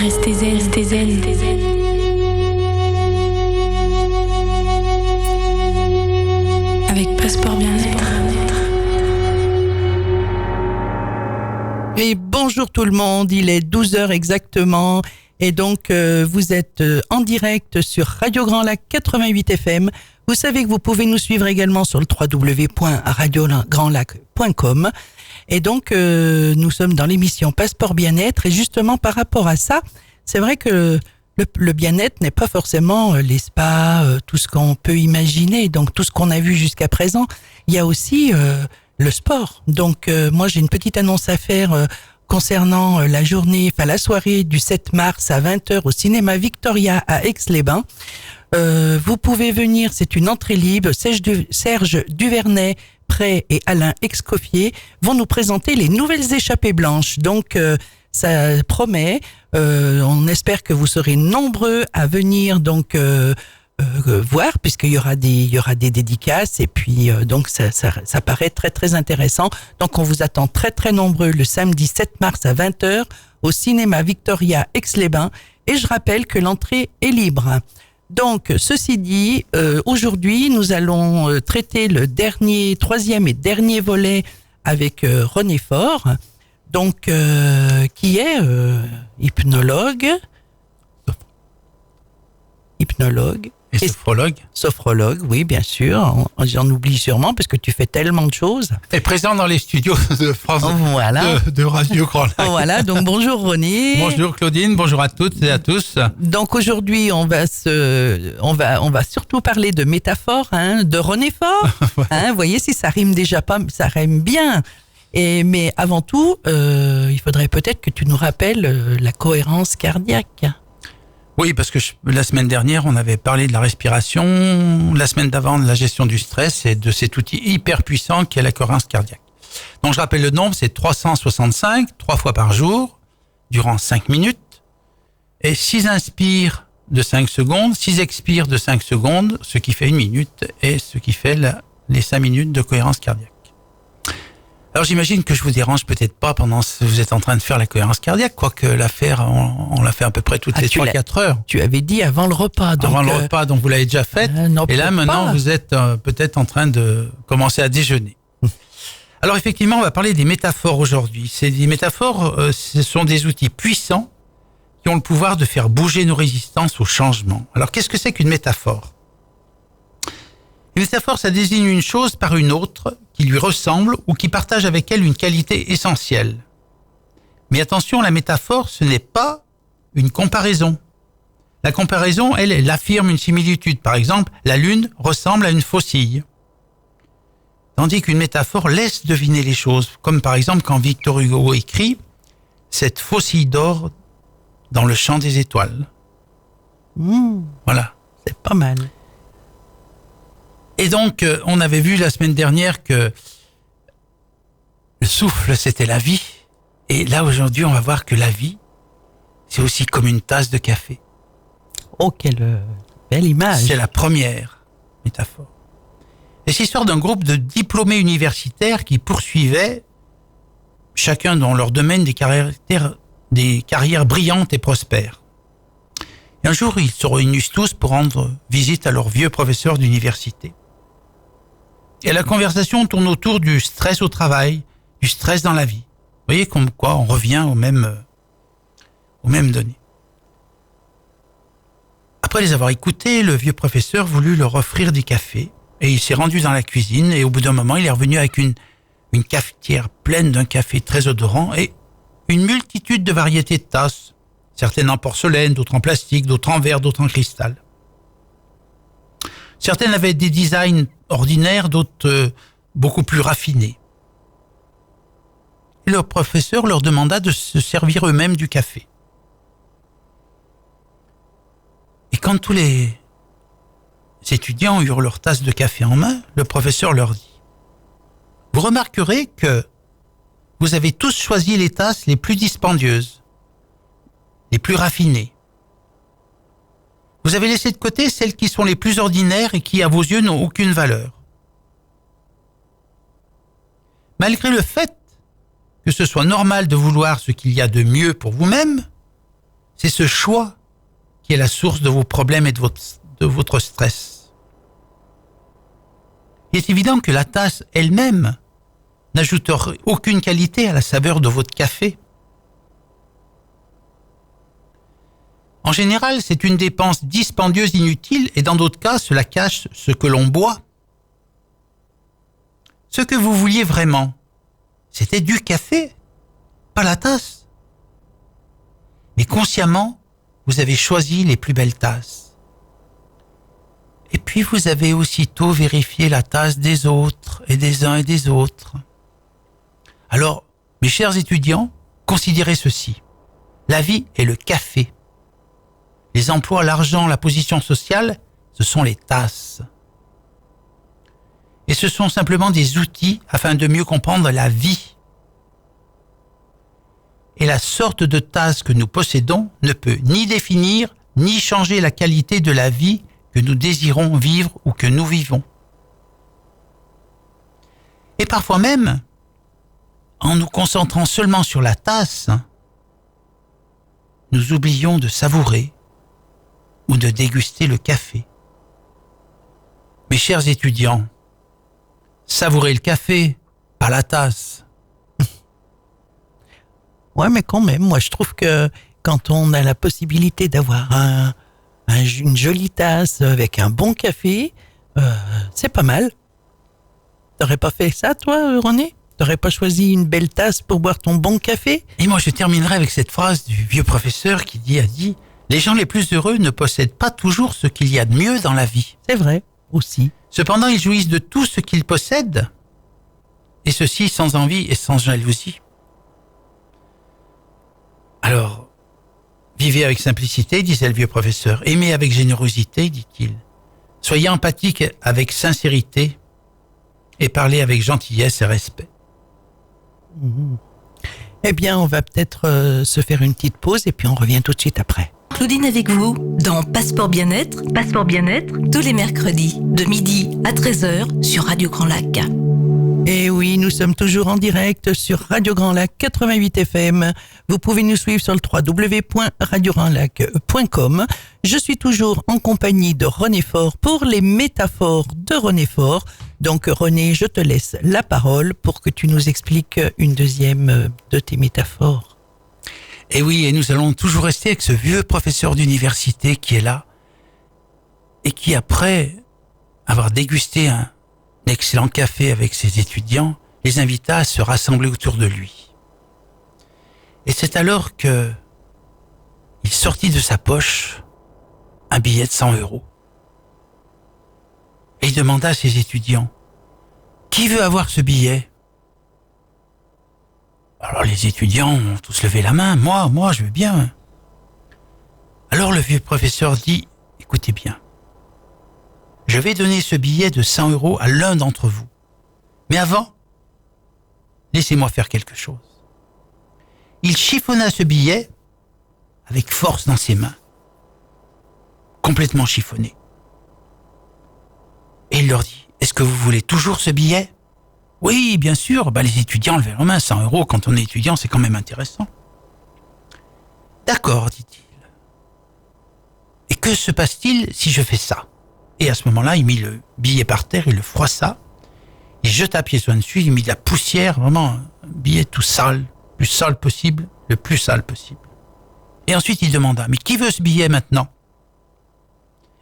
Restez zen, restez zen, restez zen. Avec Passeport Bien-être. Et bonjour tout le monde, il est 12h exactement et donc vous êtes en direct sur Radio Grand Lac 88 FM. Vous savez que vous pouvez nous suivre également sur le www.radiograndlac.com et donc nous sommes dans l'émission Passeport Bien-être et justement par rapport à ça, c'est vrai que le bien-être n'est pas forcément les spas, tout ce qu'on peut imaginer, donc tout ce qu'on a vu jusqu'à présent. Il y a aussi le sport. Donc moi j'ai une petite annonce à faire concernant la soirée du 7 mars à 20h au cinéma Victoria à Aix-les-Bains. Vous pouvez venir, c'est une entrée libre. Serge Duvernay Pré et Alain Escoffier vont nous présenter les nouvelles échappées blanches. Donc ça promet. On espère que vous serez nombreux à venir donc voir, puisqu'il y aura des dédicaces et puis donc ça paraît très très intéressant. Donc on vous attend très très nombreux le samedi 7 mars à 20h au cinéma Victoria Aix-les-Bains et je rappelle que l'entrée est libre. Donc ceci dit, aujourd'hui nous allons traiter le troisième et dernier volet avec René Faure, donc qui est hypnologue. Et Sophrologue, oui, bien sûr. J'en oublie sûrement parce que tu fais tellement de choses. Et présent dans les studios de France, voilà. de Radio Grand Lac. Voilà, donc bonjour René. Bonjour Claudine, bonjour à toutes et à tous. Donc aujourd'hui, on va surtout parler de métaphores, de René Faure. Vous voyez, si ça rime déjà pas, ça rime bien. Mais avant tout, il faudrait peut-être que tu nous rappelles la cohérence cardiaque. Oui, parce que la semaine dernière, on avait parlé de la respiration, la semaine d'avant de la gestion du stress et de cet outil hyper puissant qui est la cohérence cardiaque. Donc je rappelle le nombre, c'est 365, 3 fois par jour, durant 5 minutes, et 6 inspires de 5 secondes, 6 expires de 5 secondes, ce qui fait 1 minute, et ce qui fait les 5 minutes de cohérence cardiaque. Alors j'imagine que je vous dérange peut-être pas pendant que vous êtes en train de faire la cohérence cardiaque, quoique on l'a fait à peu près toutes les 3-4 heures. Tu avais dit avant le repas. Donc avant le repas, donc vous l'avez déjà fait. Non, et là maintenant pas. Vous êtes peut-être en train de commencer à déjeuner. Alors effectivement, on va parler des métaphores aujourd'hui. Des métaphores, ce sont des outils puissants qui ont le pouvoir de faire bouger nos résistances au changement. Alors qu'est-ce que c'est qu'une métaphore ? Une métaphore, ça désigne une chose par une autre qui lui ressemble ou qui partage avec elle une qualité essentielle. Mais attention, la métaphore, ce n'est pas une comparaison. La comparaison, elle affirme une similitude. Par exemple, la lune ressemble à une faucille. Tandis qu'une métaphore laisse deviner les choses, comme par exemple quand Victor Hugo écrit « Cette faucille d'or dans le champ des étoiles ». Voilà. C'est pas mal. Et donc, on avait vu la semaine dernière que le souffle, c'était la vie. Et là, aujourd'hui, on va voir que la vie, c'est aussi comme une tasse de café. Oh, quelle belle image. C'est la première métaphore. Et c'est l'histoire d'un groupe de diplômés universitaires qui poursuivaient, chacun dans leur domaine, des carrières brillantes et prospères. Et un jour, ils se réunissent tous pour rendre visite à leur vieux professeur d'université. Et la conversation tourne autour du stress au travail, du stress dans la vie. Vous voyez comme quoi on revient aux mêmes données. Après les avoir écoutés, le vieux professeur voulut leur offrir du café et il s'est rendu dans la cuisine et au bout d'un moment, il est revenu avec une cafetière pleine d'un café très odorant et une multitude de variétés de tasses, certaines en porcelaine, d'autres en plastique, d'autres en verre, d'autres en cristal. Certaines avaient des designs ordinaires, d'autres beaucoup plus raffinés. Et leur professeur leur demanda de se servir eux-mêmes du café. Et quand tous les étudiants eurent leur tasse de café en main, le professeur leur dit « Vous remarquerez que vous avez tous choisi les tasses les plus dispendieuses, les plus raffinées. Vous avez laissé de côté celles qui sont les plus ordinaires et qui, à vos yeux, n'ont aucune valeur. Malgré le fait que ce soit normal de vouloir ce qu'il y a de mieux pour vous-même, C'est ce choix qui est la source de vos problèmes et de votre stress. Il est évident que la tasse elle-même n'ajoute aucune qualité à la saveur de votre café. En général, c'est une dépense dispendieuse inutile et dans d'autres cas, cela cache ce que l'on boit. Ce que vous vouliez vraiment, c'était du café, pas la tasse. Mais consciemment, vous avez choisi les plus belles tasses. Et puis vous avez aussitôt vérifié la tasse des autres et des uns et des autres. Alors, mes chers étudiants, considérez ceci. La vie est le café. Les emplois, l'argent, la position sociale, ce sont les tasses. Et ce sont simplement des outils afin de mieux comprendre la vie. Et la sorte de tasse que nous possédons ne peut ni définir, ni changer la qualité de la vie que nous désirons vivre ou que nous vivons. Et parfois même, en nous concentrant seulement sur la tasse, nous oublions de savourer ou de déguster le café. Mes chers étudiants, savourez le café, pas la tasse. Ouais, mais quand même, moi je trouve que quand on a la possibilité d'avoir une jolie tasse avec un bon café, c'est pas mal. T'aurais pas fait ça, toi, René? T'aurais pas choisi une belle tasse pour boire ton bon café? Et moi, je terminerai avec cette phrase du vieux professeur qui a dit « Les gens les plus heureux ne possèdent pas toujours ce qu'il y a de mieux dans la vie. » C'est vrai, aussi. Cependant, ils jouissent de tout ce qu'ils possèdent, et ceci sans envie et sans jalousie. Alors, vivez avec simplicité, disait le vieux professeur. Aimez avec générosité, dit-il. Soyez empathique avec sincérité et parlez avec gentillesse et respect. Eh bien, on va peut-être se faire une petite pause et puis on revient tout de suite après. Claudine avec vous dans Passeport Bien-être, tous les mercredis de midi à 13h sur Radio Grand Lac. Et oui, nous sommes toujours en direct sur Radio Grand Lac 88 FM. Vous pouvez nous suivre sur le www.radiograndlac.com. Je suis toujours en compagnie de René Faure pour les métaphores de René Faure. Donc René, je te laisse la parole pour que tu nous expliques une deuxième de tes métaphores. Et oui, et nous allons toujours rester avec ce vieux professeur d'université qui est là et qui, après avoir dégusté un excellent café avec ses étudiants, les invita à se rassembler autour de lui. Et c'est alors que il sortit de sa poche un billet de 100 €. Et il demanda à ses étudiants « Qui veut avoir ce billet ?» Alors les étudiants ont tous levé la main. « Moi, je veux bien. » Alors le vieux professeur dit « Écoutez bien. Je vais donner ce billet de 100 € à l'un d'entre vous. Mais avant, laissez-moi faire quelque chose. » Il chiffonna ce billet avec force dans ses mains, complètement chiffonné. Et il leur dit, est-ce que vous voulez toujours ce billet ? Oui, bien sûr. Les étudiants levaient leurs mains. 100 € quand on est étudiant, c'est quand même intéressant. D'accord, dit-il. Et que se passe-t-il si je fais ça ? Et à ce moment-là, il mit le billet par terre, il le froissa, il jeta pieds joints dessus, il mit de la poussière, vraiment un billet tout sale, le plus sale possible. Et ensuite, il demanda, mais qui veut ce billet maintenant ?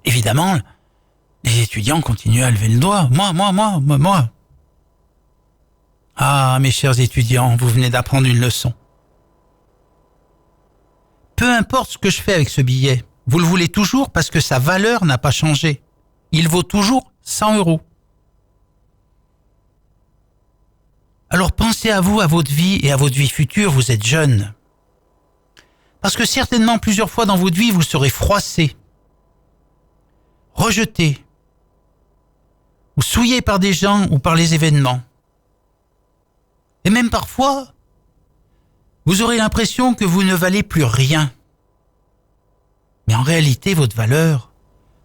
Évidemment, les étudiants continuaient à lever le doigt. Moi. Ah, mes chers étudiants, vous venez d'apprendre une leçon. Peu importe ce que je fais avec ce billet, vous le voulez toujours parce que sa valeur n'a pas changé. Il vaut toujours 100 €. Alors pensez à vous, à votre vie et à votre vie future, vous êtes jeune. Parce que certainement plusieurs fois dans votre vie, vous serez froissé, rejeté, ou souillé par des gens ou par les événements. Et même parfois, vous aurez l'impression que vous ne valez plus rien. Mais en réalité, votre valeur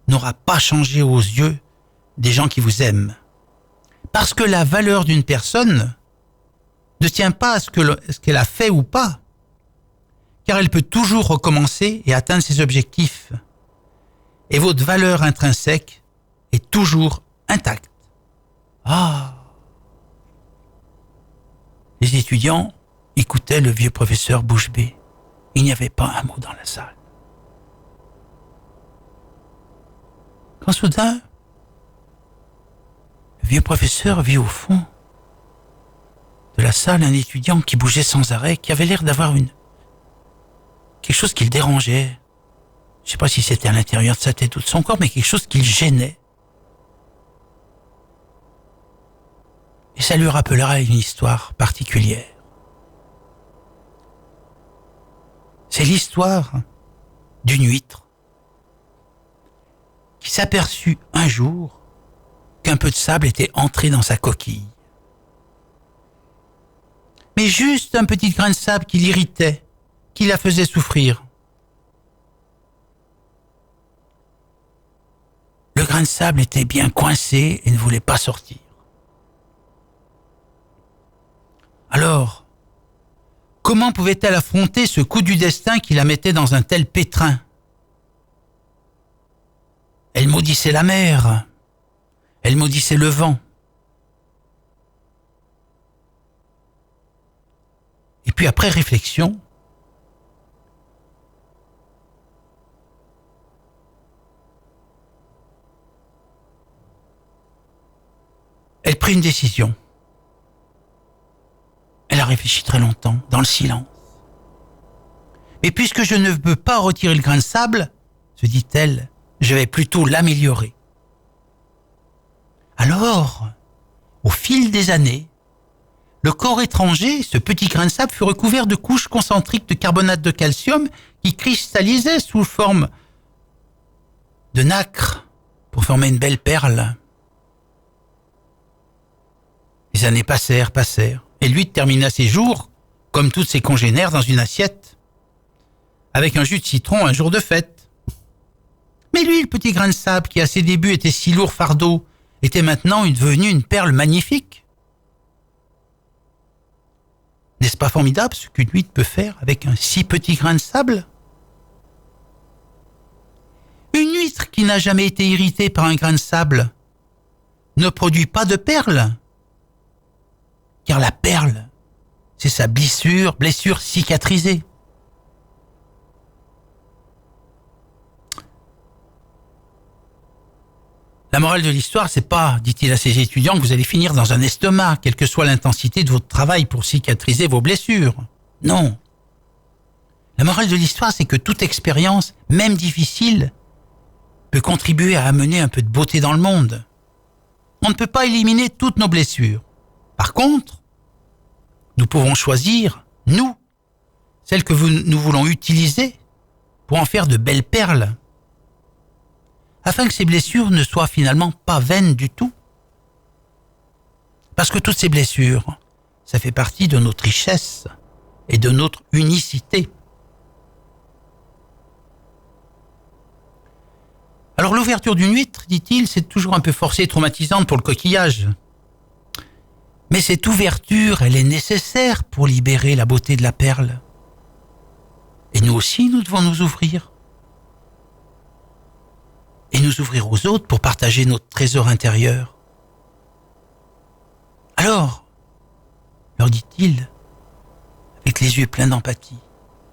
n'aura pas changé aux yeux des gens qui vous aiment. Parce que la valeur d'une personne ne tient pas à ce qu'elle a fait ou pas. car elle peut toujours recommencer et atteindre ses objectifs. Et votre valeur intrinsèque est toujours intacte. Ah! Les étudiants écoutaient le vieux professeur bouche bée. Il n'y avait pas un mot dans la salle. Quand soudain, le vieux professeur vit au fond de la salle un étudiant qui bougeait sans arrêt, qui avait l'air d'avoir quelque chose qui le dérangeait. Je ne sais pas si c'était à l'intérieur de sa tête ou de son corps, mais quelque chose qui le gênait. Et ça lui rappellera une histoire particulière. C'est l'histoire d'une huître qui s'aperçut un jour qu'un peu de sable était entré dans sa coquille. Mais juste un petit grain de sable qui l'irritait, qui la faisait souffrir. Le grain de sable était bien coincé et ne voulait pas sortir. Alors, comment pouvait-elle affronter ce coup du destin qui la mettait dans un tel pétrin? Elle maudissait la mer, elle maudissait le vent. Et puis après réflexion, elle prit une décision. Elle a réfléchi très longtemps, dans le silence. Mais puisque je ne peux pas retirer le grain de sable, se dit-elle, je vais plutôt l'améliorer. Alors, au fil des années, le corps étranger, ce petit grain de sable, fut recouvert de couches concentriques de carbonate de calcium qui cristallisaient sous forme de nacre pour former une belle perle. Les années passèrent, et lui termina ses jours, comme tous ses congénères, dans une assiette, avec un jus de citron un jour de fête. Mais lui, le petit grain de sable, qui à ses débuts était si lourd fardeau, était maintenant devenu une perle magnifique. N'est-ce pas formidable ce qu'une huître peut faire avec un si petit grain de sable? Une huître qui n'a jamais été irritée par un grain de sable ne produit pas de perles. Car la perle, c'est sa blessure cicatrisée. La morale de l'histoire, c'est pas, dit-il à ses étudiants, que vous allez finir dans un estomac, quelle que soit l'intensité de votre travail pour cicatriser vos blessures. Non. La morale de l'histoire, c'est que toute expérience, même difficile, peut contribuer à amener un peu de beauté dans le monde. On ne peut pas éliminer toutes nos blessures. Par contre, nous pouvons choisir, nous, celles que nous voulons utiliser pour en faire de belles perles, afin que ces blessures ne soient finalement pas vaines du tout. Parce que toutes ces blessures, ça fait partie de notre richesse et de notre unicité. Alors l'ouverture d'une huître, dit-il, c'est toujours un peu forcé et traumatisante pour le coquillage. Mais cette ouverture, elle est nécessaire pour libérer la beauté de la perle. Et nous aussi, nous devons nous ouvrir. Et nous ouvrir aux autres pour partager notre trésor intérieur. Alors, leur dit-il, avec les yeux pleins d'empathie,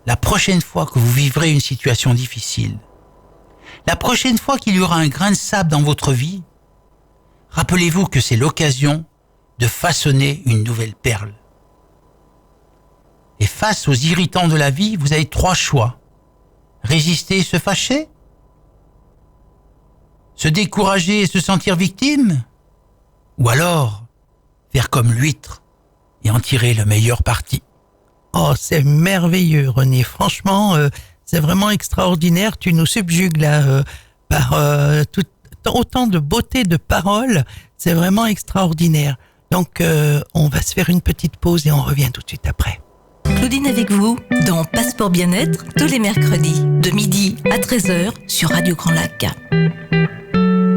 la prochaine fois que vous vivrez une situation difficile, la prochaine fois qu'il y aura un grain de sable dans votre vie, rappelez-vous que c'est l'occasion de façonner une nouvelle perle. Et face aux irritants de la vie, vous avez 3 choix. Résister et se fâcher? Se décourager et se sentir victime? Ou alors, faire comme l'huître et en tirer le meilleur parti? Oh, c'est merveilleux, René. Franchement, c'est vraiment extraordinaire. Tu nous subjugues là par autant de beauté de paroles. C'est vraiment extraordinaire. Donc, on va se faire une petite pause et on revient tout de suite après. Claudine avec vous dans Passeport Bien-être tous les mercredis de midi à 13h sur Radio Grand Lac.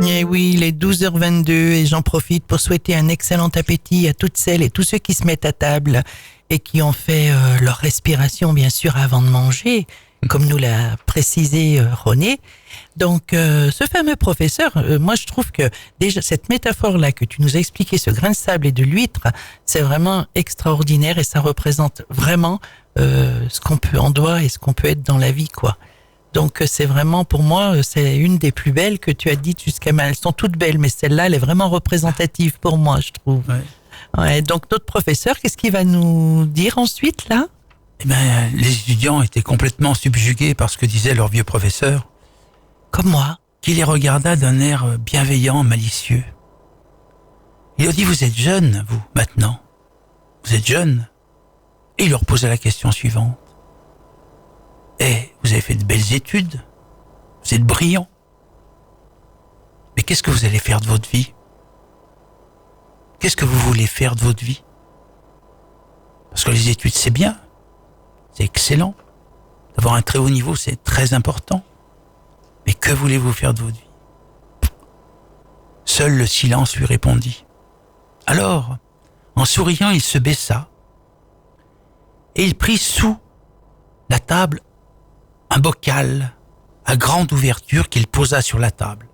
Et oui, il est 12h22 et j'en profite pour souhaiter un excellent appétit à toutes celles et tous ceux qui se mettent à table. et qui ont fait leur respiration, bien sûr, avant de manger, comme nous l'a précisé René. Donc, ce fameux professeur, moi je trouve que déjà cette métaphore-là que tu nous as expliqué, ce grain de sable et de l'huître, c'est vraiment extraordinaire et ça représente vraiment ce on doit et ce qu'on peut être dans la vie, quoi. Donc c'est vraiment, pour moi, c'est une des plus belles que tu as dites jusqu'à maintenant. Elles sont toutes belles, mais celle-là, elle est vraiment représentative pour moi, je trouve. Ouais, donc notre professeur, qu'est-ce qu'il va nous dire ensuite, là? Eh ben, les étudiants étaient complètement subjugués par ce que disait leur vieux professeur, Comme moi. qui les regarda d'un air bienveillant, malicieux. Il leur dit, vous êtes jeunes, vous, maintenant. Vous êtes jeunes. Et il leur posa la question suivante. Eh, vous avez fait de belles études. Vous êtes brillants. Mais qu'est-ce que vous allez faire de votre vie? Qu'est-ce que vous voulez faire de votre vie? Parce que les études, c'est bien. C'est excellent. D'avoir un très haut niveau, c'est très important. Mais que voulez-vous faire de votre vie? Seul le silence lui répondit. Alors, en souriant, il se baissa et il prit sous la table un bocal à grande ouverture qu'il posa sur la table.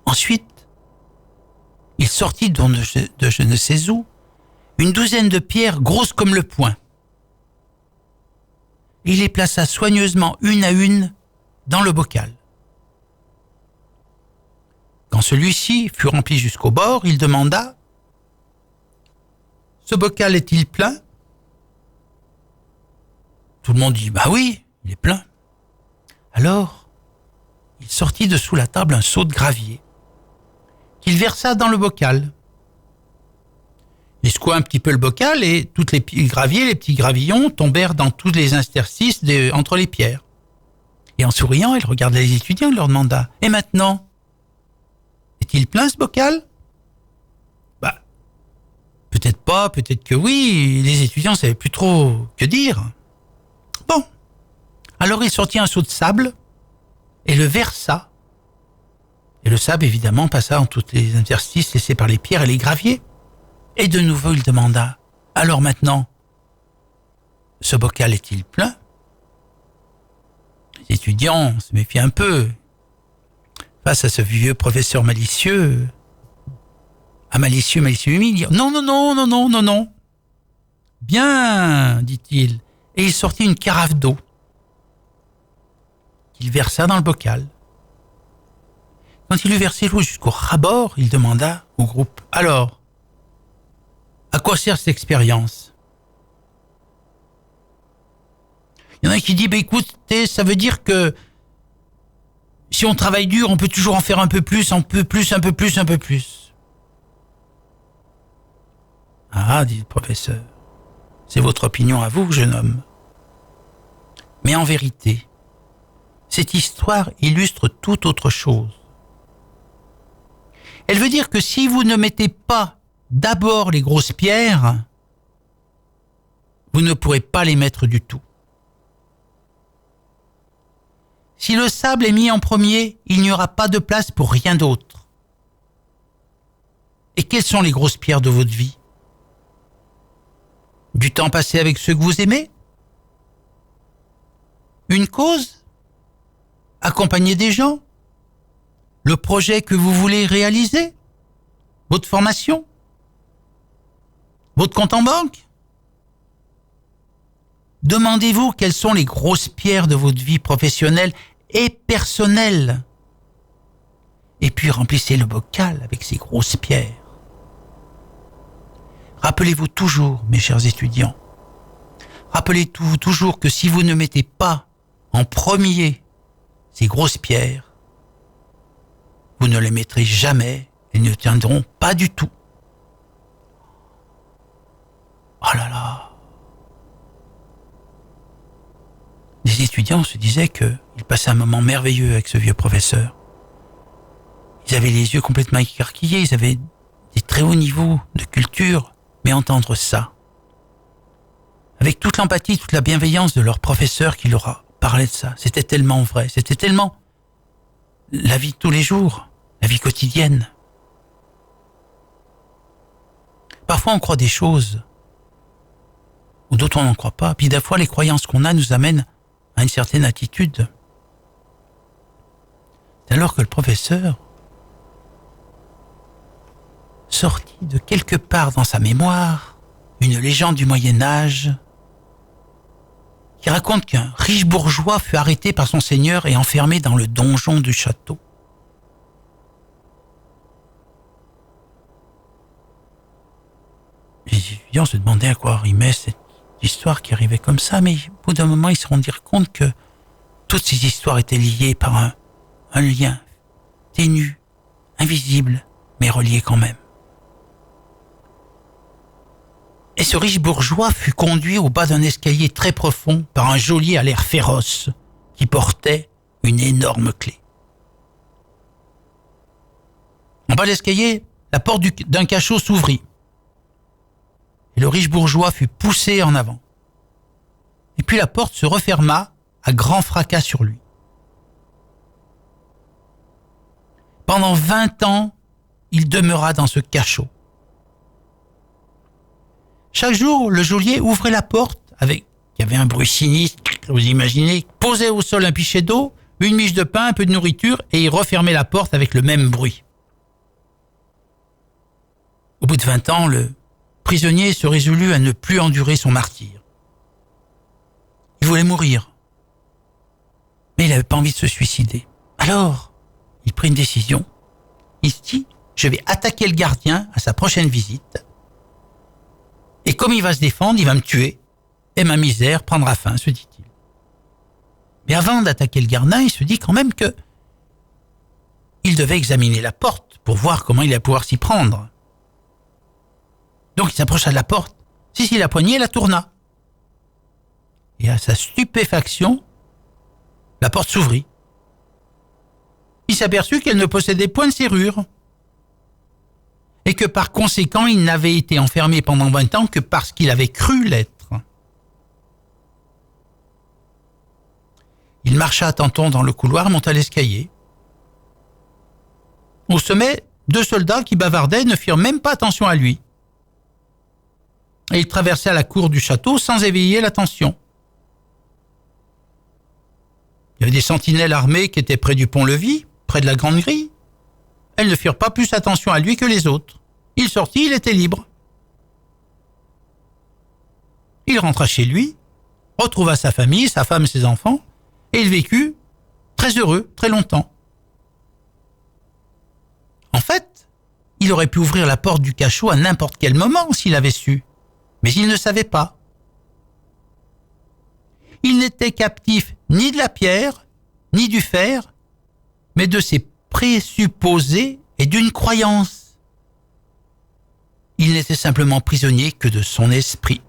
Ensuite, il sortit de je ne sais où une douzaine de pierres grosses comme le poing. Il les plaça soigneusement une à une dans le bocal. Quand celui-ci fut rempli jusqu'au bord, il demanda « Ce bocal est-il plein ?» Tout le monde dit « Bah oui, il est plein. » Alors, il sortit de sous la table un seau de gravier qu'il versa dans le bocal. Il secoua un petit peu le bocal et tous les petits gravillons tombèrent dans tous les interstices entre les pierres. Et en souriant, il regarda les étudiants et leur demanda « Et maintenant, est-il plein ce bocal ?» Bah, peut-être pas, peut-être que oui. Les étudiants ne savaient plus trop que dire. Bon, alors il sortit un seau de sable et le versa. Et le sable, évidemment, passa en tous les interstices laissés par les pierres et les graviers. Et de nouveau, il demanda « Alors maintenant, ce bocal est-il plein ?» Les étudiants se méfiaient un peu. Face à ce vieux professeur malicieux, malicieux humide, dire « Non, non, non, non, non, non, non. »« Bien, dit-il. » Et il sortit une carafe d'eau qu'il versa dans le bocal. Quand il eut versé l'eau jusqu'au ras-bord, il demanda au groupe « Alors, à quoi sert cette expérience ?» Il y en a qui dit « Écoutez, ça veut dire que si on travaille dur, on peut toujours en faire un peu plus, un peu plus, un peu plus, un peu plus. » Ah, dit le professeur, c'est votre opinion à vous, jeune homme. Mais en vérité, cette histoire illustre toute autre chose. Elle veut dire que si vous ne mettez pas d'abord les grosses pierres, vous ne pourrez pas les mettre du tout. Si le sable est mis en premier, il n'y aura pas de place pour rien d'autre. Et quelles sont les grosses pierres de votre vie? Du temps passé avec ceux que vous aimez? Une cause? Accompagner des gens? Le projet que vous voulez réaliser? Votre formation? Votre compte en banque? Demandez-vous quelles sont les grosses pierres de votre vie professionnelle et personnelle. Et puis remplissez le bocal avec ces grosses pierres. Rappelez-vous toujours, mes chers étudiants, rappelez-vous toujours que si vous ne mettez pas en premier ces grosses pierres, vous ne les mettrez jamais, elles ne tiendront pas du tout. Oh là là! Les étudiants se disaient qu'ils passaient un moment merveilleux avec ce vieux professeur. Ils avaient les yeux complètement écarquillés, ils avaient des très hauts niveaux de culture, mais entendre ça, avec toute l'empathie, toute la bienveillance de leur professeur qui leur a parlé de ça, c'était tellement vrai, c'était tellement la vie de tous les jours, la vie quotidienne. Parfois on croit des choses ou d'autres on n'en croit pas. Puis des fois, les croyances qu'on a nous amènent à une certaine attitude. C'est alors que le professeur, sortit de quelque part dans sa mémoire une légende du Moyen-Âge qui raconte qu'un riche bourgeois fut arrêté par son seigneur et enfermé dans le donjon du château. Les étudiants se demandaient à quoi rimait cette histoire qui arrivait comme ça, mais au bout d'un moment, ils se rendirent compte que toutes ces histoires étaient liées par un lien ténu, invisible, mais relié quand même. Et ce riche bourgeois fut conduit au bas d'un escalier très profond par un geôlier à l'air féroce qui portait une énorme clé. En bas de l'escalier, la porte d'un cachot s'ouvrit. Et le riche bourgeois fut poussé en avant. Et puis la porte se referma à grand fracas sur lui. Pendant 20 ans, il demeura dans ce cachot. Chaque jour, le geôlier ouvrait la porte il y avait un bruit sinistre, vous imaginez, posait au sol un pichet d'eau, une miche de pain, un peu de nourriture, et il refermait la porte avec le même bruit. Au bout de 20 ans, le prisonnier se résolut à ne plus endurer son martyre. Il voulait mourir, mais il n'avait pas envie de se suicider. Alors, il prit une décision. Il se dit, je vais attaquer le gardien à sa prochaine visite. Et comme il va se défendre, il va me tuer. Et ma misère prendra fin, se dit-il. Mais avant d'attaquer le gardien, il se dit quand même que il devait examiner la porte pour voir comment il allait pouvoir s'y prendre. Donc il s'approcha de la porte, saisit la poignée et la tourna. Et à sa stupéfaction, la porte s'ouvrit. Il s'aperçut qu'elle ne possédait point de serrure. Et que par conséquent, il n'avait été enfermé pendant 20 ans que parce qu'il avait cru l'être. Il marcha à tâtons dans le couloir, monta l'escalier. Au sommet, 2 soldats qui bavardaient ne firent même pas attention à lui. Et il traversa la cour du château sans éveiller l'attention. Il y avait des sentinelles armées qui étaient près du pont-levis, près de la grande grille. Elles ne firent pas plus attention à lui que les autres. Il sortit, il était libre. Il rentra chez lui, retrouva sa famille, sa femme et ses enfants, et il vécut très heureux, très longtemps. En fait, il aurait pu ouvrir la porte du cachot à n'importe quel moment s'il avait su, mais il ne savait pas. Il n'était captif ni de la pierre, ni du fer, mais de ses présupposés et d'une croyance. Il n'était simplement prisonnier que de son esprit.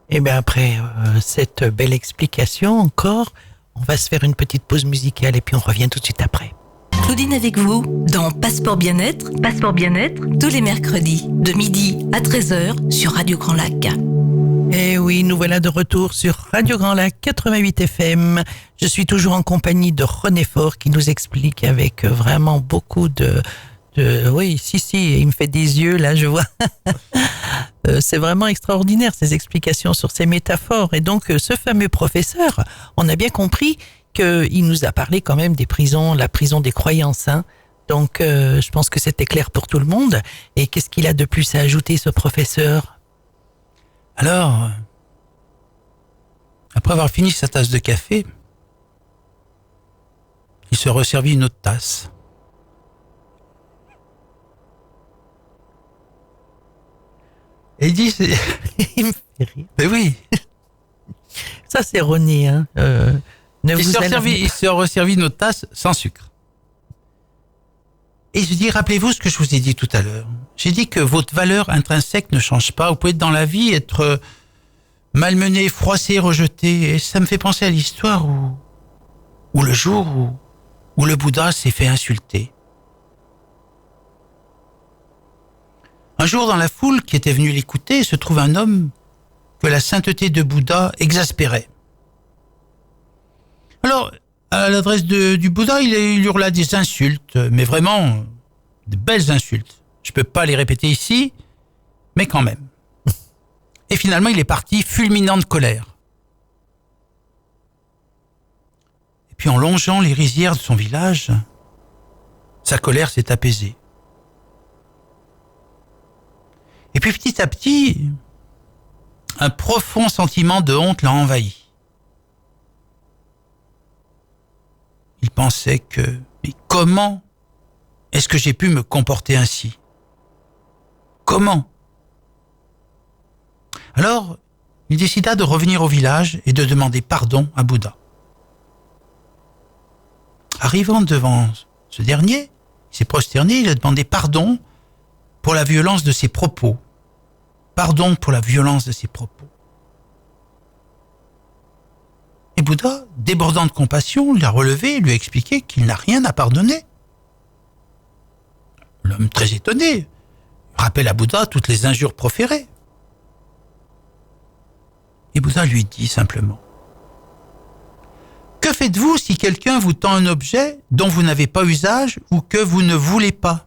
Et bien après cette belle explication encore, on va se faire une petite pause musicale et puis on revient tout de suite après. Claudine avec vous dans Passeport Bien-être, tous les mercredis de midi à 13h sur Radio Grand Lac. Et oui, nous voilà de retour sur Radio Grand Lac 88 FM. Je suis toujours en compagnie de René Faure qui nous explique avec vraiment beaucoup de oui, si, il me fait des yeux là, je vois. C'est vraiment extraordinaire ces explications sur ces métaphores. Et donc ce fameux professeur, on a bien compris qu'il nous a parlé quand même des prisons, la prison des croyances. Hein. Donc je pense que c'était clair pour tout le monde. Et qu'est-ce qu'il a de plus à ajouter, ce professeur ? Alors, après avoir fini sa tasse de café, il se resservit une autre tasse. Et il dit... Il me fait rire. Mais oui. Ça, c'est René. Hein. Il se resservit une autre tasse sans sucre. Et je dis, rappelez-vous ce que je vous ai dit tout à l'heure. J'ai dit que votre valeur intrinsèque ne change pas. Vous pouvez être dans la vie, être malmené, froissé, rejeté. Et ça me fait penser à l'histoire où le jour où le Bouddha s'est fait insulter. Un jour, dans la foule qui était venue l'écouter, se trouve un homme que la sainteté de Bouddha exaspérait. Alors, à l'adresse du Bouddha, il hurla des insultes, mais vraiment de belles insultes. Je peux pas les répéter ici, mais quand même. Et finalement, il est parti fulminant de colère. Et puis en longeant les rizières de son village, sa colère s'est apaisée. Et puis petit à petit, un profond sentiment de honte l'a envahi. Il pensait que, mais comment est-ce que j'ai pu me comporter ainsi? Comment? Alors, il décida de revenir au village et de demander pardon à Bouddha. Arrivant devant ce dernier, il s'est prosterné, il a demandé pardon pour la violence de ses propos. Pardon pour la violence de ses propos. Et Bouddha, débordant de compassion, l'a relevé et lui a expliqué qu'il n'a rien à pardonner. L'homme, très étonné, rappelle à Bouddha toutes les injures proférées. Et Bouddha lui dit simplement: « Que faites-vous si quelqu'un vous tend un objet dont vous n'avez pas usage ou que vous ne voulez pas ? »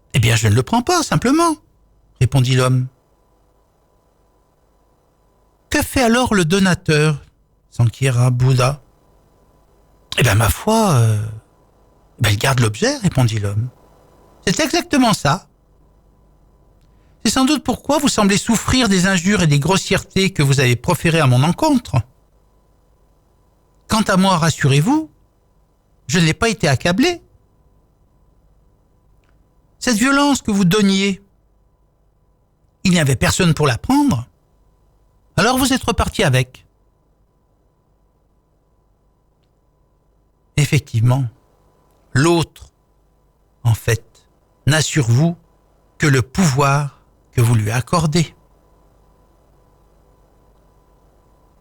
« Eh bien, je ne le prends pas, simplement, » répondit l'homme. « Que fait alors le donateur ?» s'enquiera Bouddha. « Eh bien, ma foi, il garde l'objet, » répondit l'homme. « C'est exactement ça. C'est sans doute pourquoi vous semblez souffrir des injures et des grossièretés que vous avez proférées à mon encontre. Quant à moi, rassurez-vous, je n'ai pas été accablé. Cette violence que vous donniez, il n'y avait personne pour la prendre, alors vous êtes reparti avec. » Effectivement, l'autre, en fait, n'a sur vous que le pouvoir que vous lui accordez.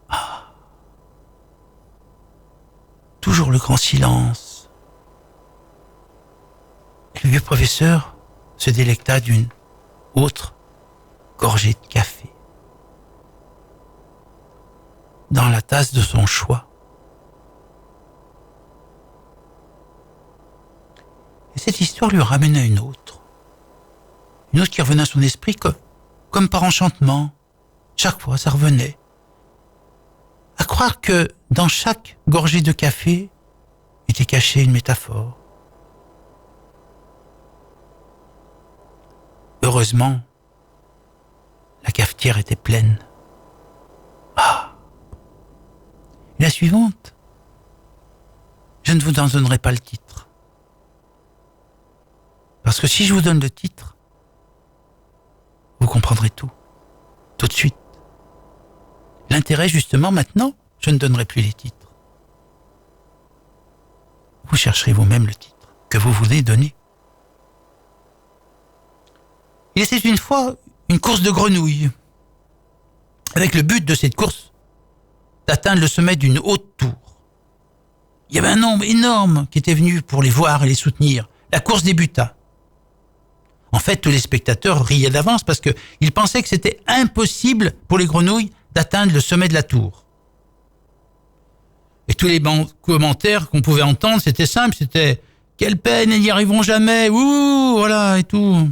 Ah. Toujours le grand silence. Et le vieux professeur se délecta d'une autre gorgée de café dans la tasse de son choix. Et cette histoire lui ramena une autre qui revenait à son esprit comme par enchantement. Chaque fois, ça revenait. À croire que dans chaque gorgée de café était cachée une métaphore. Heureusement, la cafetière était pleine. Ah! Et la suivante, je ne vous en donnerai pas le titre. Parce que si je vous donne le titre, vous comprendrez tout de suite. L'intérêt, justement, maintenant, je ne donnerai plus les titres. Vous chercherez vous-même le titre que vous voulez donner. Il était une fois une course de grenouilles, avec le but de cette course d'atteindre le sommet d'une haute tour. Il y avait un nombre énorme qui était venu pour les voir et les soutenir. La course débuta. En fait, tous les spectateurs riaient d'avance parce qu'ils pensaient que c'était impossible pour les grenouilles d'atteindre le sommet de la tour. Et tous les commentaires qu'on pouvait entendre, c'était simple, c'était « Quelle peine, elles n'y arriveront jamais, ouh, voilà, et tout ».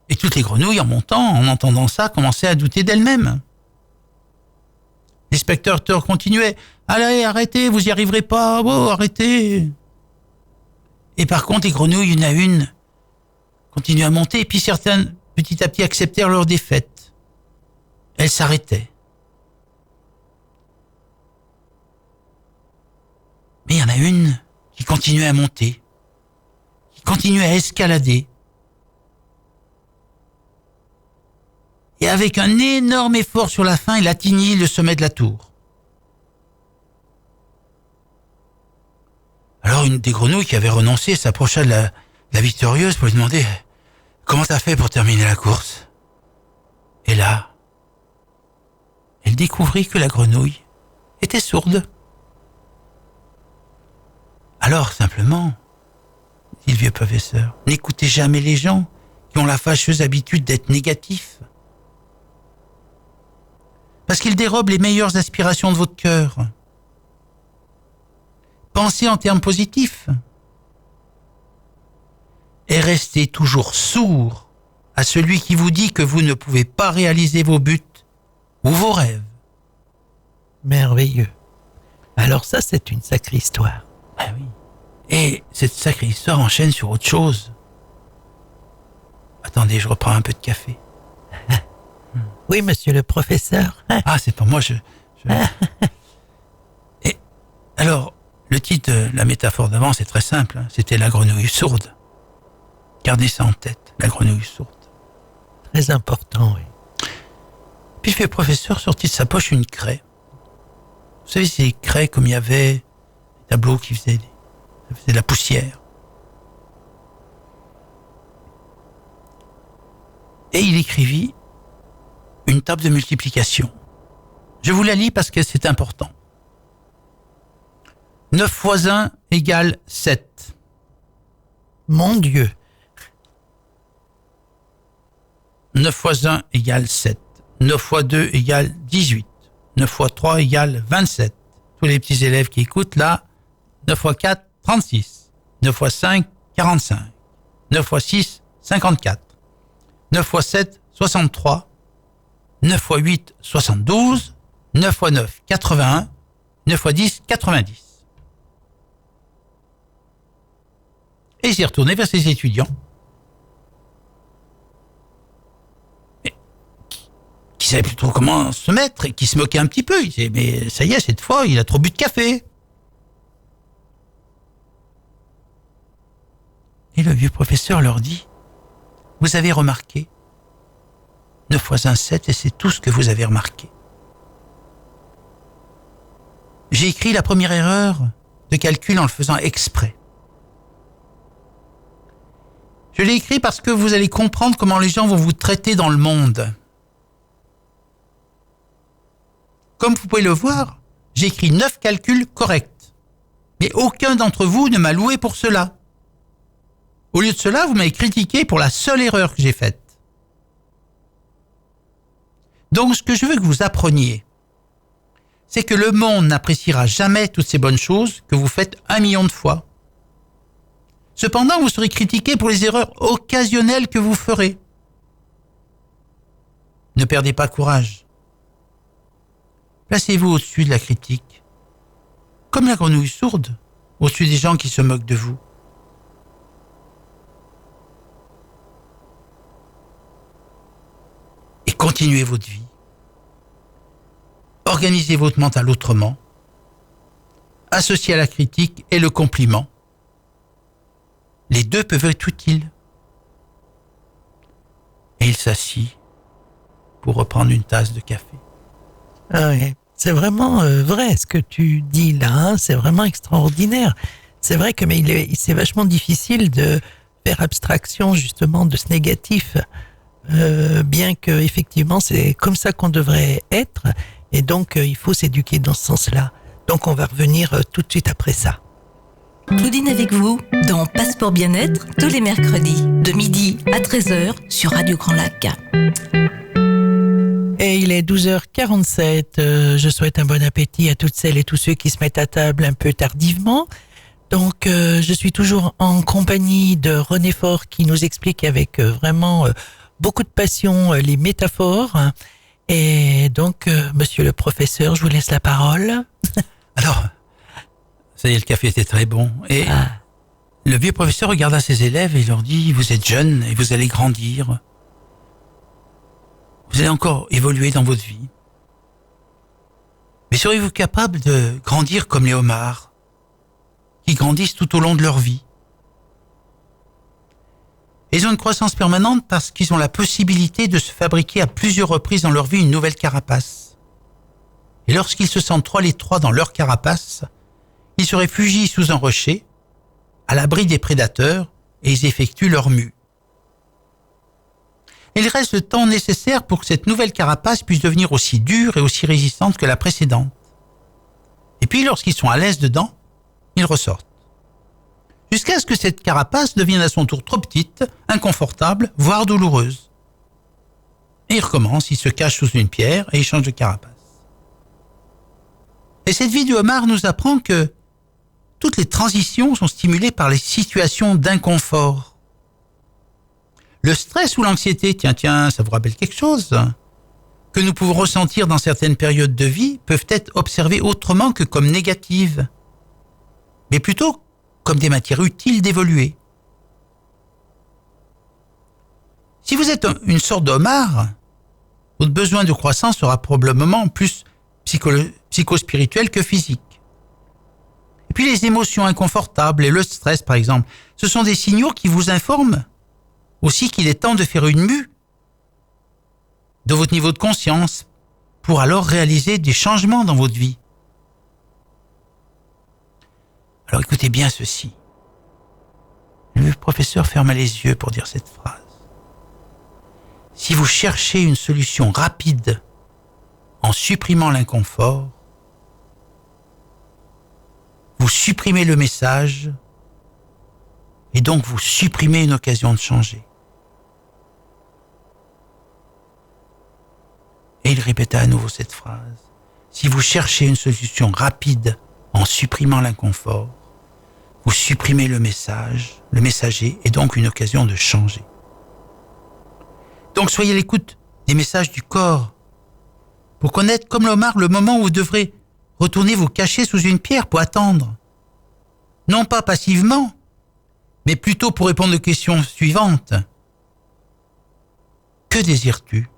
Et toutes les grenouilles, en montant, en entendant ça, commençaient à douter d'elles-mêmes. Les spectateurs continuaient « Allez, arrêtez, vous y arriverez pas, oh, arrêtez ». Et par contre, les grenouilles, une à une, continuaient à monter, et puis certaines, petit à petit, acceptèrent leur défaite. Elles s'arrêtaient. Mais il y en a une qui continuait à monter, qui continuait à escalader. Et avec un énorme effort sur la fin, elle atteignit le sommet de la tour. Alors une des grenouilles qui avait renoncé s'approcha de la victorieuse pour lui demander « Comment t'as fait pour terminer la course ?» Et là, elle découvrit que la grenouille était sourde. Alors simplement, dit le vieux professeur, n'écoutez jamais les gens qui ont la fâcheuse habitude d'être négatifs. Parce qu'ils dérobent les meilleures aspirations de votre cœur. Pensez en termes positifs. Et restez toujours sourd à celui qui vous dit que vous ne pouvez pas réaliser vos buts ou vos rêves. Merveilleux. Alors ça, c'est une sacrée histoire. Ah oui. Et cette sacrée histoire enchaîne sur autre chose. Attendez, je reprends un peu de café. Oui, monsieur le professeur. Ah, c'est pas moi, Et alors, le titre de la métaphore d'avant, c'est très simple. C'était la grenouille sourde. Gardez ça en tête, la grenouille sourde. Très important, oui. Puis le professeur sortit de sa poche une craie. Vous savez, ces craies comme il y avait des tableaux qui faisaient de la poussière. Et il écrivit une table de multiplication. Je vous la lis parce que c'est important. 9 fois 1 égale 7. Mon Dieu. 9 fois 1 égale 7. 9 fois 2 égale 18. 9 fois 3 égale 27. Tous les petits élèves qui écoutent là, 9 fois 4, 36. 9 fois 5, 45. 9 fois 6, 54. 9 fois 7, 63. 9 fois 8, 72. 9 fois 9, 81. 9 fois 10, 90. Et il s'est retourné vers ses étudiants. Qui savait plus trop comment se mettre et qui se moquait un petit peu. Il disait, mais ça y est, cette fois, il a trop bu de café. Et le vieux professeur leur dit, vous avez remarqué 9 fois 1, 7, et c'est tout ce que vous avez remarqué. J'ai écrit la première erreur de calcul en le faisant exprès. Je l'ai écrit parce que vous allez comprendre comment les gens vont vous traiter dans le monde. Comme vous pouvez le voir, j'ai écrit 9 calculs corrects. Mais aucun d'entre vous ne m'a loué pour cela. Au lieu de cela, vous m'avez critiqué pour la seule erreur que j'ai faite. Donc, ce que je veux que vous appreniez, c'est que le monde n'appréciera jamais toutes ces bonnes choses que vous faites 1 million de fois. Cependant, vous serez critiqué pour les erreurs occasionnelles que vous ferez. Ne perdez pas courage. Placez-vous au-dessus de la critique, comme la grenouille sourde, au-dessus des gens qui se moquent de vous. Et continuez votre vie. Organisez votre mental autrement. Associez à la critique et le compliment. Les deux peuvent être utiles. Et il s'assit pour reprendre une tasse de café. Ah oui. C'est vraiment vrai ce que tu dis là, hein. C'est vraiment extraordinaire. C'est vrai que c'est vachement difficile de faire abstraction justement de ce négatif, bien que effectivement c'est comme ça qu'on devrait être, et donc il faut s'éduquer dans ce sens-là. Donc on va revenir tout de suite après ça. Claudine avec vous dans Passeport Bien-être tous les mercredis de midi à 13h sur Radio Grand Lac. Et il est 12h47. Je souhaite un bon appétit à toutes celles et tous ceux qui se mettent à table un peu tardivement. Donc, je suis toujours en compagnie de René Faure qui nous explique avec vraiment beaucoup de passion les métaphores. Et donc, monsieur le professeur, je vous laisse la parole. Alors, ça y est, le café était très bon. Et le vieux professeur regarda ses élèves et leur dit, vous êtes jeunes et vous allez grandir. Vous allez encore évoluer dans votre vie. Mais serez-vous capable de grandir comme les homards, qui grandissent tout au long de leur vie? Ils ont une croissance permanente parce qu'ils ont la possibilité de se fabriquer à plusieurs reprises dans leur vie une nouvelle carapace. Et lorsqu'ils se sentent trop à l'étroit dans leur carapace, ils se réfugient sous un rocher, à l'abri des prédateurs, et ils effectuent leur mue. Il reste le temps nécessaire pour que cette nouvelle carapace puisse devenir aussi dure et aussi résistante que la précédente. Et puis, lorsqu'ils sont à l'aise dedans, ils ressortent. Jusqu'à ce que cette carapace devienne à son tour trop petite, inconfortable, voire douloureuse. Et ils recommencent, ils se cachent sous une pierre et ils changent de carapace. Et cette vie du homard nous apprend que toutes les transitions sont stimulées par les situations d'inconfort. Le stress ou l'anxiété, tiens, ça vous rappelle quelque chose que nous pouvons ressentir dans certaines périodes de vie peuvent être observées autrement que comme négatives, mais plutôt comme des matières utiles d'évoluer. Si vous êtes une sorte de homard, votre besoin de croissance sera probablement plus psychospirituel que physique. Et puis les émotions inconfortables et le stress, par exemple, ce sont des signaux qui vous informent aussi qu'il est temps de faire une mue de votre niveau de conscience pour alors réaliser des changements dans votre vie. Alors écoutez bien ceci. Le professeur ferma les yeux pour dire cette phrase. Si vous cherchez une solution rapide en supprimant l'inconfort, vous supprimez le message et donc vous supprimez une occasion de changer. Et il répéta à nouveau cette phrase. Si vous cherchez une solution rapide en supprimant l'inconfort, vous supprimez le messager et donc une occasion de changer. Donc soyez à l'écoute des messages du corps pour connaître comme l'homard le moment où vous devrez retourner vous cacher sous une pierre pour attendre. Non pas passivement, mais plutôt pour répondre aux questions suivantes. Que désires-tu ?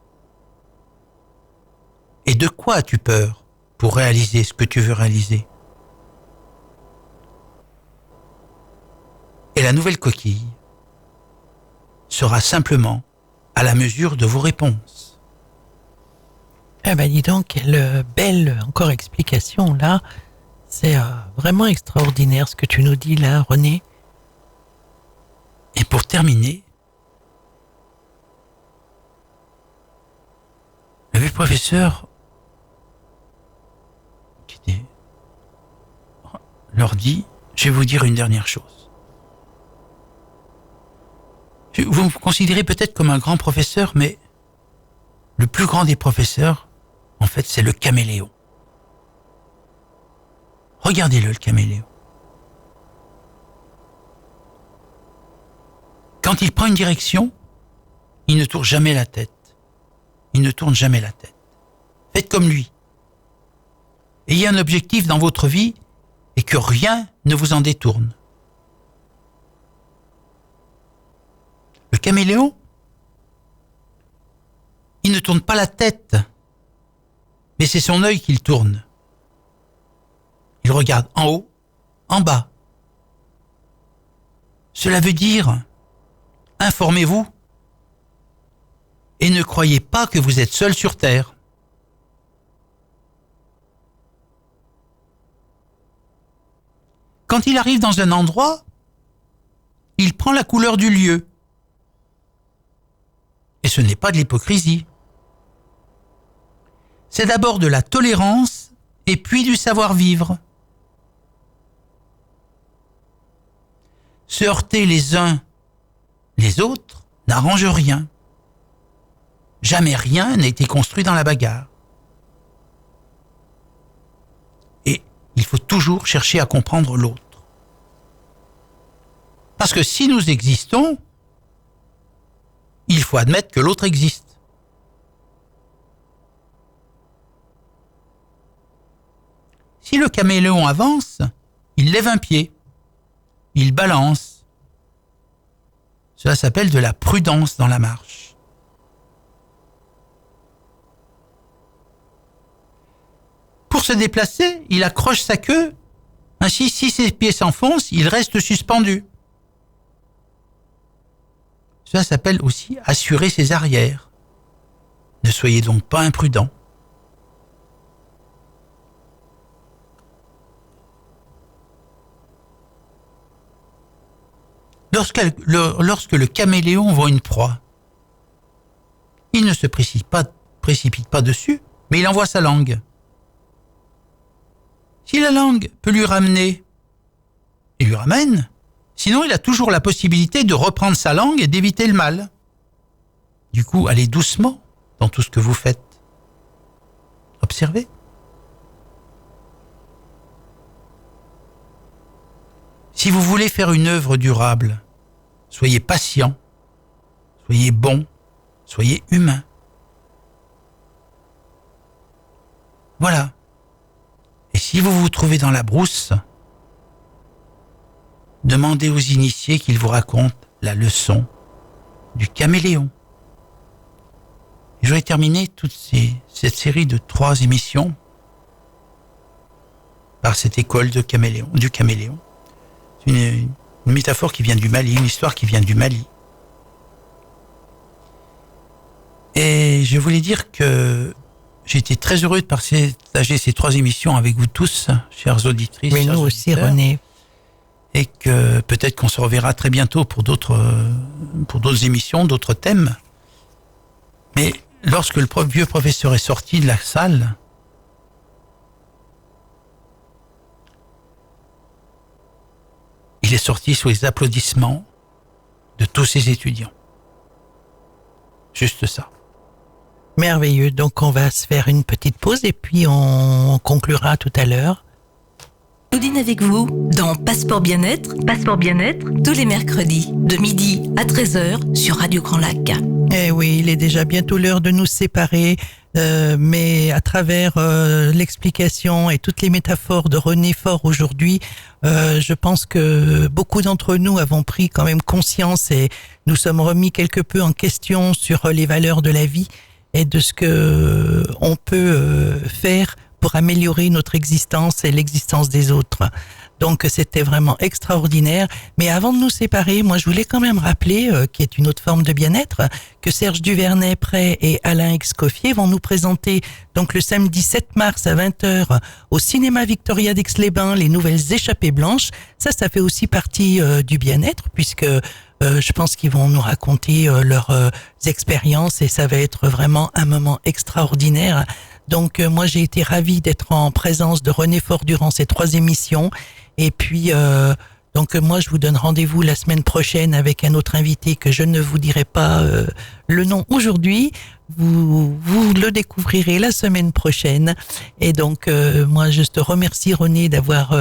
Et de quoi as-tu peur pour réaliser ce que tu veux réaliser ? Et la nouvelle coquille sera simplement à la mesure de vos réponses. Eh ben dis donc, quelle belle encore explication là. C'est vraiment extraordinaire ce que tu nous dis là, René. Et pour terminer, le professeur leur dit, je vais vous dire une dernière chose. Vous me considérez peut-être comme un grand professeur, mais le plus grand des professeurs, en fait, c'est le caméléon. Regardez-le, le caméléon. Quand il prend une direction, il ne tourne jamais la tête. Il ne tourne jamais la tête. Faites comme lui. Ayez un objectif dans votre vie et que rien ne vous en détourne. Le caméléon, il ne tourne pas la tête, mais c'est son œil qu'il tourne. Il regarde en haut, en bas. Cela veut dire, informez-vous et ne croyez pas que vous êtes seul sur Terre. Quand il arrive dans un endroit, il prend la couleur du lieu. Et ce n'est pas de l'hypocrisie. C'est d'abord de la tolérance et puis du savoir-vivre. Se heurter les uns les autres n'arrange rien. Jamais rien n'a été construit dans la bagarre. Et il faut toujours chercher à comprendre l'autre. Parce que si nous existons, il faut admettre que l'autre existe. Si le caméléon avance, il lève un pied, il balance. Cela s'appelle de la prudence dans la marche. Pour se déplacer, il accroche sa queue. Ainsi, si ses pieds s'enfoncent, il reste suspendu. Cela s'appelle aussi assurer ses arrières. Ne soyez donc pas imprudent. Lorsque le caméléon voit une proie, il ne se précipite pas dessus, mais il envoie sa langue. Si la langue peut lui ramener, il lui ramène. Sinon, il a toujours la possibilité de reprendre sa langue et d'éviter le mal. Du coup, allez doucement dans tout ce que vous faites. Observez. Si vous voulez faire une œuvre durable, soyez patient, soyez bons, soyez humains. Voilà. Et si vous vous trouvez dans la brousse, demandez aux initiés qu'ils vous racontent la leçon du caméléon. Et je vais terminer cette série de 3 émissions par cette école du caméléon. C'est une métaphore qui vient du Mali, une histoire qui vient du Mali. Et je voulais dire que j'ai été très heureux de partager ces 3 émissions avec vous tous, chères auditrices. Oui, chers nous aussi, auditeurs. René. Et que peut-être qu'on se reverra très bientôt pour d'autres émissions, d'autres thèmes. Mais lorsque le vieux professeur est sorti de la salle, il est sorti sous les applaudissements de tous ses étudiants. Juste ça. Merveilleux. Donc, on va se faire une petite pause et puis on conclura tout à l'heure. Claudine avec vous dans Passeport Bien-être, tous les mercredis de midi à 13h sur Radio Grand Lac. Eh oui, il est déjà bientôt l'heure de nous séparer, mais à travers l'explication et toutes les métaphores de René Faure aujourd'hui, je pense que beaucoup d'entre nous avons pris quand même conscience et nous sommes remis quelque peu en question sur les valeurs de la vie et de ce que on peut faire pour améliorer notre existence et l'existence des autres. Donc c'était vraiment extraordinaire. Mais avant de nous séparer, moi je voulais quand même rappeler, qui est une autre forme de bien-être, que Serge Duvernay-Pré et Alain Escoffier vont nous présenter donc le samedi 7 mars à 20h au cinéma Victoria d'Aix-les-Bains les nouvelles échappées blanches. Ça fait aussi partie du bien-être puisque je pense qu'ils vont nous raconter leurs expériences et ça va être vraiment un moment extraordinaire. Donc moi j'ai été ravie d'être en présence de René Faure durant ces 3 émissions et puis donc moi je vous donne rendez-vous la semaine prochaine avec un autre invité que je ne vous dirai pas le nom aujourd'hui, vous le découvrirez la semaine prochaine et donc moi je te remercie René d'avoir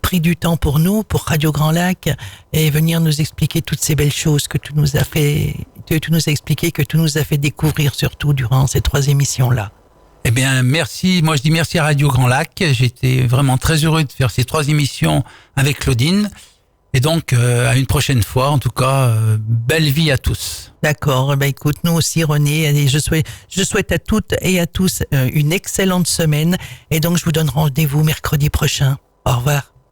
pris du temps pour nous, pour Radio Grand Lac et venir nous expliquer toutes ces belles choses que tu nous as fait, que tu nous as expliqué, que tu nous as fait découvrir surtout durant ces 3 émissions-là. Eh bien, merci. Moi, je dis merci à Radio Grand Lac. J'étais vraiment très heureux de faire ces 3 émissions avec Claudine. Et donc, à une prochaine fois. En tout cas, belle vie à tous. D'accord. Ben, écoute, nous aussi, René, et je souhaite à toutes et à tous une excellente semaine. Et donc, je vous donne rendez-vous mercredi prochain. Au revoir.